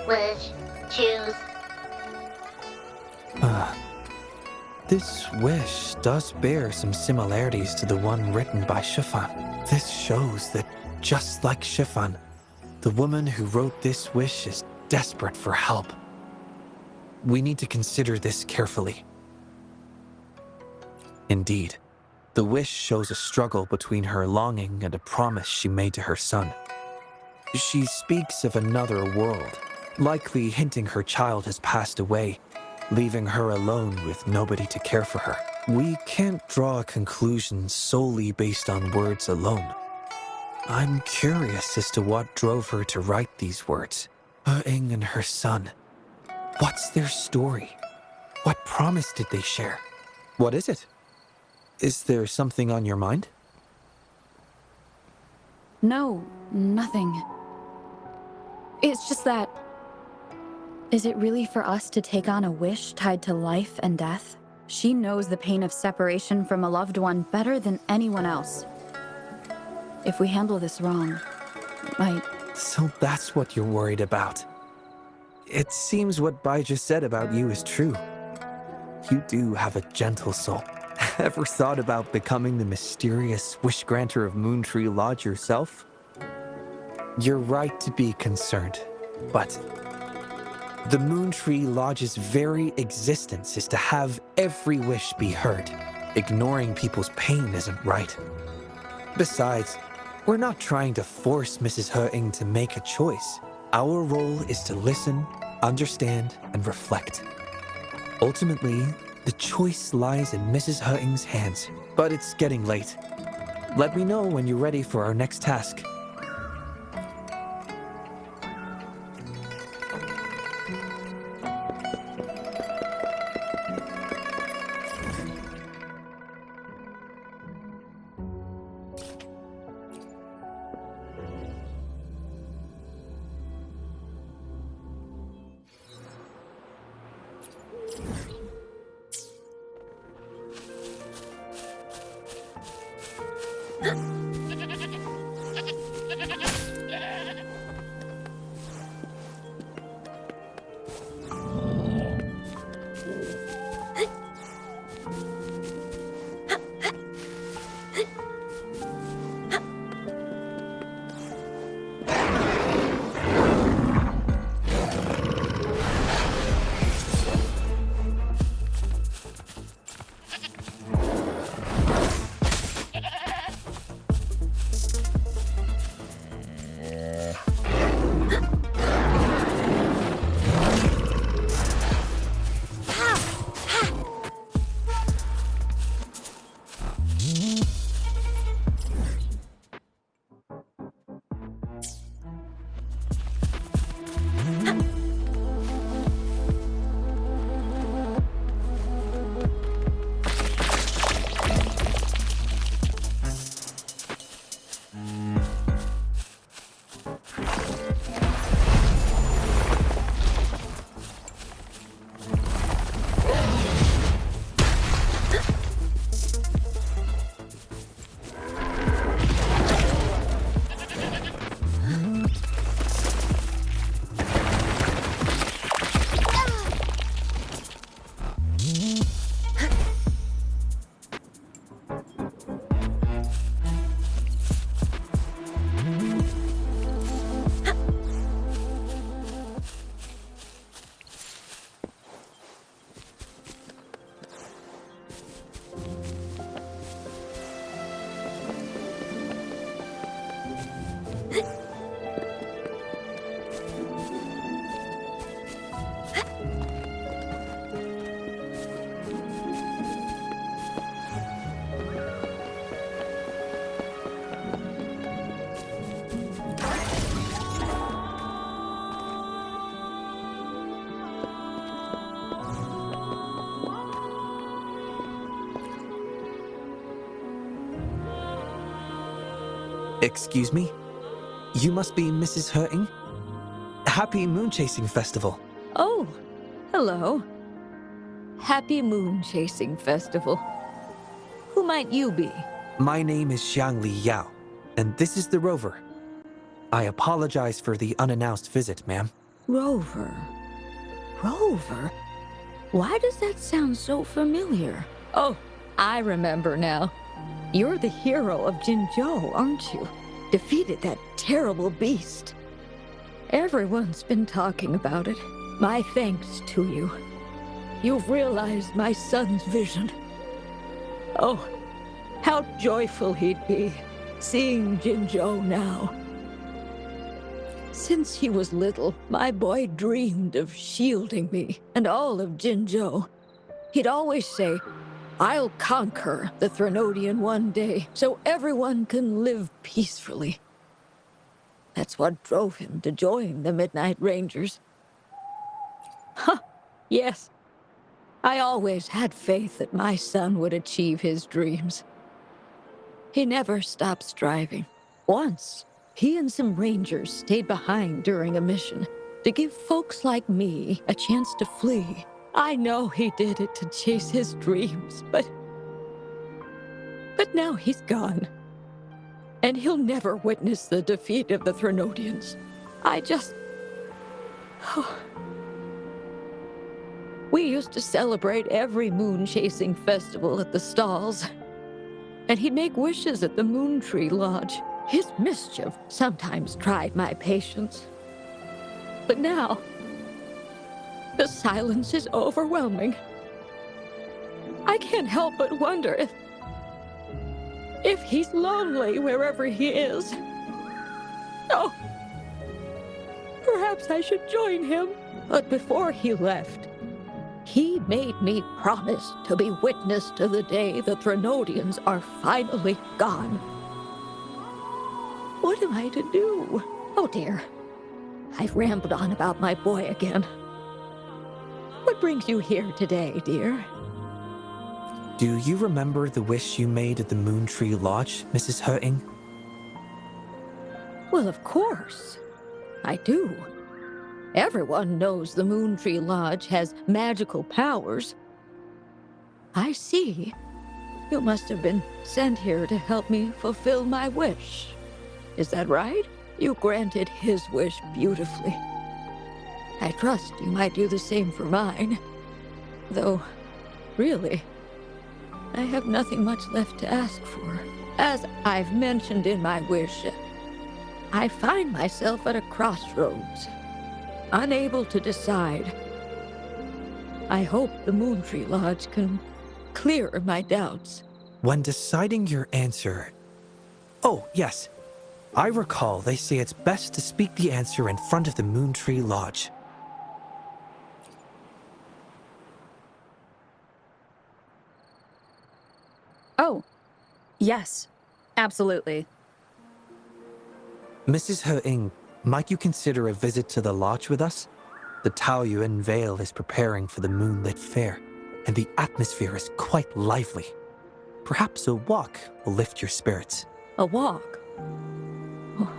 Wish. Choose. This wish does bear some similarities to the one written by Shifan. This shows that, just like Shifan, the woman who wrote this wish is desperate for help. We need to consider this carefully. Indeed, the wish shows a struggle between her longing and a promise she made to her son. She speaks of another world, likely hinting her child has passed away, leaving her alone with nobody to care for her. We can't draw a conclusion solely based on words alone. I'm curious as to what drove her to write these words. Wuthering and her son. What's their story? What promise did they share? What is it? Is there something on your mind? No, nothing. It's just that... Is it really for us to take on a wish tied to life and death? She knows the pain of separation from a loved one better than anyone else. If we handle this wrong, it might... So that's what you're worried about. It seems what Bai just said about you is true. You do have a gentle soul. Ever thought about becoming the mysterious wish-granter of Moontree Lodge yourself? You're right to be concerned, but the Moontree Lodge's very existence is to have every wish be heard. Ignoring people's pain isn't right. Besides, we're not trying to force Mrs. Wuthering to make a choice. Our role is to listen, understand, and reflect. Ultimately, the choice lies in Mrs. Wuthering's hands, but it's getting late. Let me know when you're ready for our next task. Excuse me? You must be Mrs. Hurting? Happy Moon Chasing Festival. Oh, hello. Happy Moon Chasing Festival. Who might you be? My name is Xiangli Yao, and this is the Rover. I apologize for the unannounced visit, ma'am. Rover. Rover? Why does that sound so familiar? Oh, I remember now. You're the hero of Jinzhou, aren't you? Defeated that terrible beast. Everyone's been talking about it. My thanks to you. You've realized my son's vision. Oh, how joyful he'd be seeing Jinzhou now. Since he was little, my boy dreamed of shielding me and all of Jinzhou. He'd always say, "I'll conquer the Threnodian one day, so everyone can live peacefully." That's what drove him to join the Midnight Rangers. Huh, yes. I always had faith that my son would achieve his dreams. He never stopped striving. Once, he and some rangers stayed behind during a mission to give folks like me a chance to flee. I know he did it to chase his dreams, but now he's gone. And he'll never witness the defeat of the Threnodians. We used to celebrate every moon-chasing festival at the stalls. And he'd make wishes at the MOONTREE Lodge. His mischief sometimes tried my patience. But now, the silence is overwhelming. I can't help but wonder if he's lonely wherever he is. Oh, perhaps I should join him. But before he left, he made me promise to be witness to the day the Threnodians are finally gone. What am I to do? Oh dear, I've rambled on about my boy again. What brings you here today, dear? Do you remember the wish you made at the MOONTREE Lodge, Mrs. Hurting? Well, of course. I do. Everyone knows the MOONTREE Lodge has magical powers. I see. You must have been sent here to help me fulfill my wish. Is that right? You granted his wish beautifully. I trust you might do the same for mine. Though, really, I have nothing much left to ask for. As I've mentioned in my wish, I find myself at a crossroads, unable to decide. I hope the MOONTREE Lodge can clear my doubts. When deciding your answer... Oh, yes. I recall they say it's best to speak the answer in front of the MOONTREE Lodge. Oh, yes, absolutely. Mrs. Hurting, might you consider a visit to the lodge with us? The Taoyuan Vale is preparing for the moonlit fair, and the atmosphere is quite lively. Perhaps a walk will lift your spirits. A walk? Oh,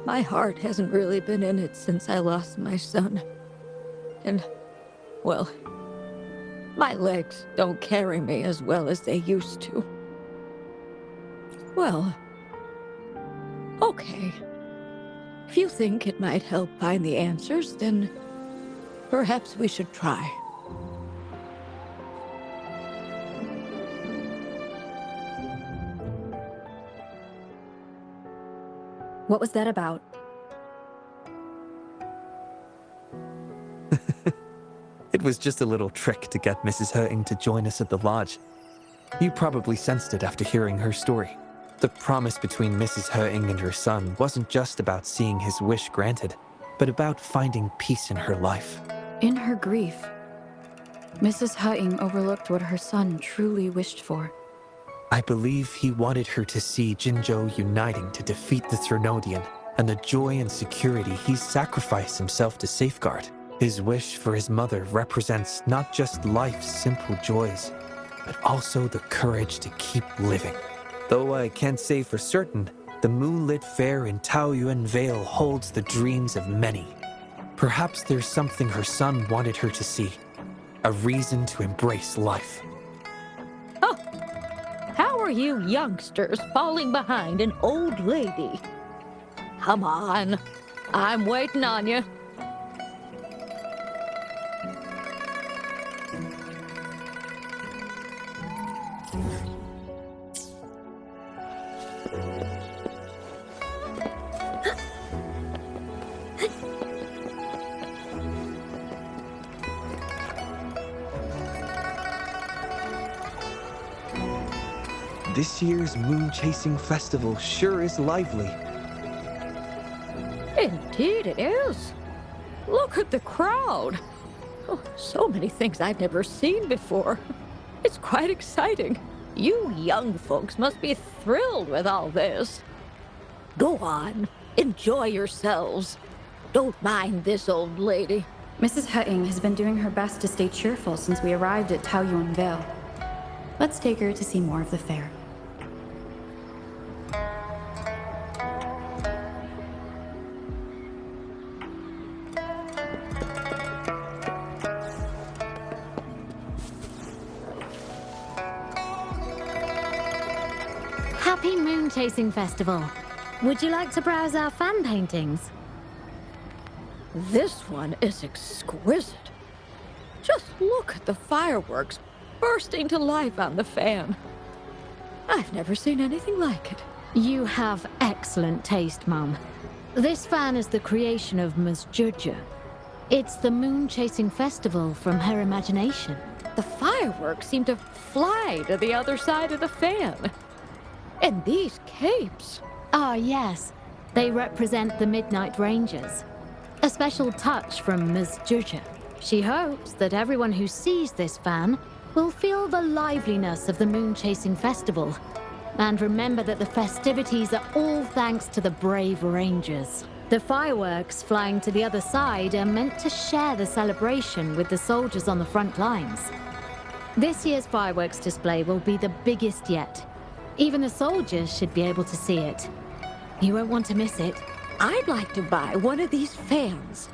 my heart hasn't really been in it since I lost my son. And, well, my legs don't carry me as well as they used to. Well, okay. If you think it might help find the answers, then perhaps we should try. What was that about? It was just a little trick to get Mrs. Hurting to join us at the lodge. You probably sensed it after hearing her story. The promise between Mrs. Hurting and her son wasn't just about seeing his wish granted, but about finding peace in her life. In her grief, Mrs. Hutting overlooked what her son truly wished for. I believe he wanted her to see Jinzhou uniting to defeat the Threnodian, and the joy and security he sacrificed himself to safeguard. His wish for his mother represents not just life's simple joys, but also the courage to keep living. Though I can't say for certain, The moonlit fair in Taoyuan Vale holds the dreams of many. Perhaps there's something her son wanted her to see. A reason to embrace life. Oh, how are you youngsters falling behind an old lady? Come on, I'm waiting on you. This year's moon chasing festival sure is lively. Indeed it is. Look at the crowd. Oh, so many things I've never seen before. It's quite exciting. You young folks must be thrilled with all this. Go on, enjoy yourselves. Don't mind this old lady. Mrs. Hutting has been doing her best to stay cheerful since we arrived at Taoyuan Vale. Let's take her to see more of the fair. Happy Moon Chasing Festival. Would you like to browse our fan paintings? This one is exquisite. Just look at the fireworks bursting to life on the fan. I've never seen anything like it. You have excellent taste, Mum. This fan is the creation of Ms. Judger. It's the Moon Chasing Festival from her imagination. The fireworks seem to fly to the other side of the fan. And these capes. Ah, yes. They represent the Midnight Rangers. A special touch from Ms. Judger. She hopes that everyone who sees this fan will feel the liveliness of the Moon Chasing Festival. And remember that the festivities are all thanks to the brave Rangers. The fireworks flying to the other side are meant to share the celebration with the soldiers on the front lines. This year's fireworks display will be the biggest yet. Even the soldiers should be able to see it. You won't want to miss it. I'd like to buy one of these fans.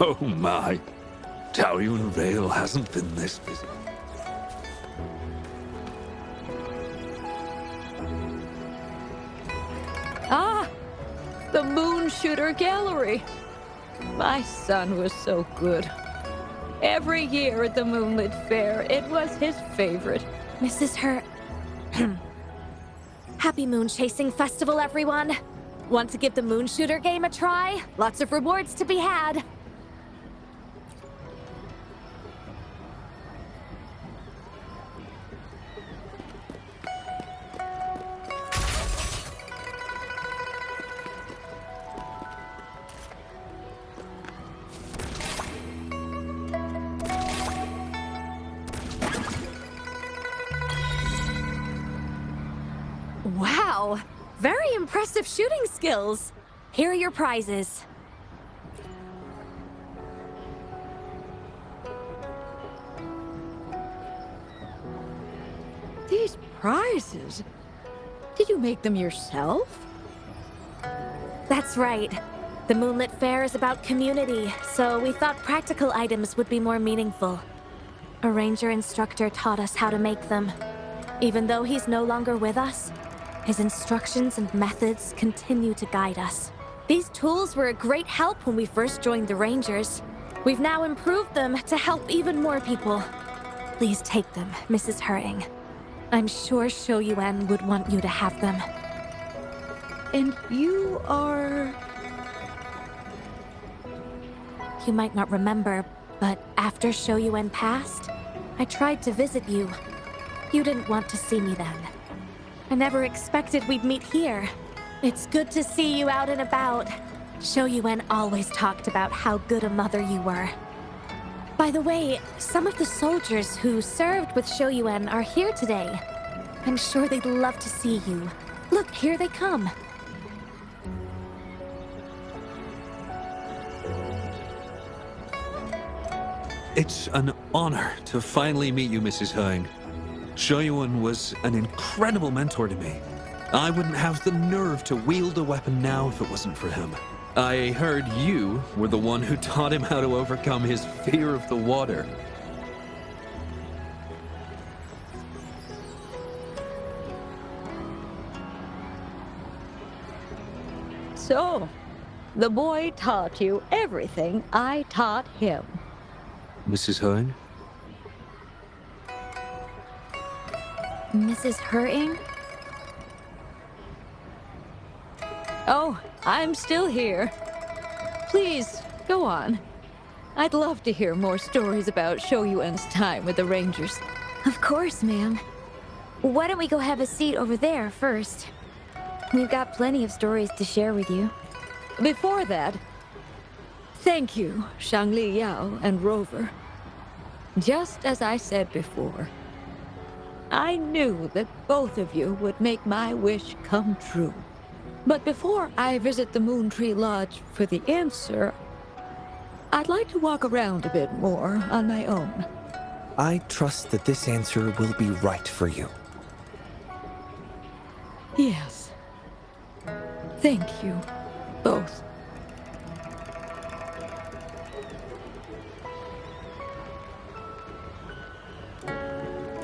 Oh my. Taoyuan Vale hasn't been this busy. Ah, the Moon Shooter Gallery. My son was so good. Every year at the Moonlit Fair, it was his favorite. Mrs. Her... Happy Moon Chasing Festival, everyone! Want to give the Moon Shooter game a try? Lots of rewards to be had. Wow! Very impressive shooting skills! Here are your prizes. These prizes? Did you make them yourself? That's right. The Moonlit Fair is about community, so we thought practical items would be more meaningful. A ranger instructor taught us how to make them. Even though he's no longer with us, his instructions and methods continue to guide us. These tools were a great help when we first joined the Rangers. We've now improved them to help even more people. Please take them, Mrs. Hurting. I'm sure Shou Yuan would want you to have them. And you are... You might not remember, but after Shou Yuan passed, I tried to visit you. You didn't want to see me then. I never expected we'd meet here. It's good to see you out and about. Shou Yuan always talked about how good a mother you were. By the way, some of the soldiers who served with Shou Yuan are here today. I'm sure they'd love to see you. Look, here they come. It's an honor to finally meet you, Mrs. Hung. Shoyuan was an incredible mentor to me. I wouldn't have the nerve to wield a weapon now if it wasn't for him. I heard you were the one who taught him how to overcome his fear of the water. So, the boy taught you everything I taught him. Mrs. Hung? Mrs. Hurting? Oh, I'm still here. Please, go on. I'd love to hear more stories about Shoyuen's time with the Rangers. Of course, ma'am. Why don't we go have a seat over there first? We've got plenty of stories to share with you. Before that, thank you, Shangli Yao and Rover. Just as I said before, I knew that both of you would make my wish come true. But before I visit the Moontree Lodge for the answer, I'd like to walk around a bit more on my own. I trust that this answer will be right for you. Yes. Thank you, both.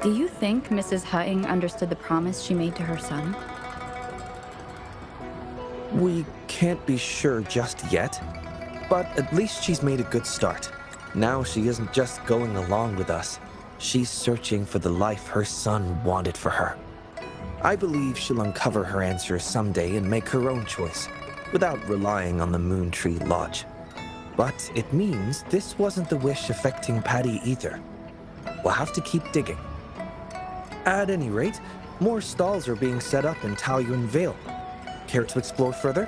Do you think Mrs. Hutting understood the promise she made to her son? We can't be sure just yet, but at least she's made a good start. Now she isn't just going along with us. She's searching for the life her son wanted for her. I believe she'll uncover her answers someday and make her own choice, without relying on the Moontree Lodge. But it means this wasn't the wish affecting Patty either. We'll have to keep digging. At any rate, more stalls are being set up in Taoyuan Vale. Care to explore further?